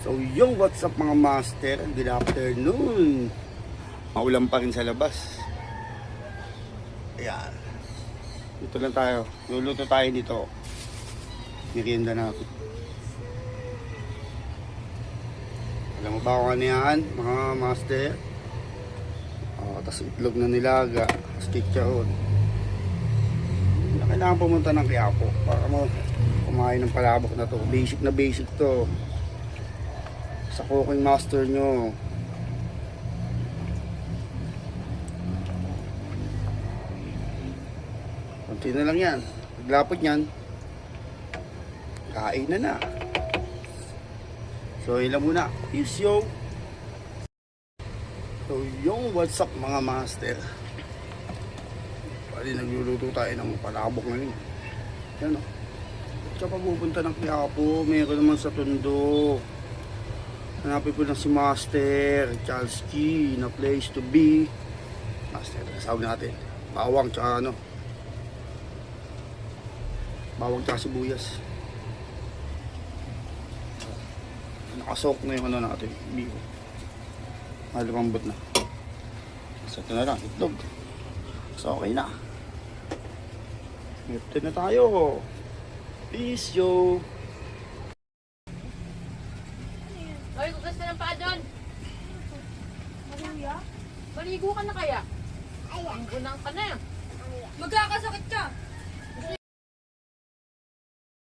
So yung what's up mga master, good afternoon. Maulan pa rin sa labas. Ayan. Dito lang tayo. Luluto tayo dito. Merienda natin. Alam mo ba kung ano yan mga master? Tapos itlog na nilaga. Tapos chicharon. Kailangan pumunta ng Quiapo para mo kumain ng palabok na to. Basic na basic to sa cooking master nyo. Kunti na lang yan. Paglapot nyan, kain na. So ilan muna. Peace yo. So yung what's up mga master, pali nagluluto tayo ng palabok ngayon. Yan o. Tsaka pupunta ng Quiapo, meron naman sa Tondo. Hanapin ko na si Master Chalski na place to be. Master, kasawag natin bawang tsaka ano, bawang tsaka sibuyas. Nakasok na yung ano natin, biho. Malumambot na. So ito na lang, itlog. So okay na. Ito na tayo. Peace yo. Hoy, gugas ka ng paa doon. Maligo ka na kaya? Ang gunang ka na. Magkakasakit ka.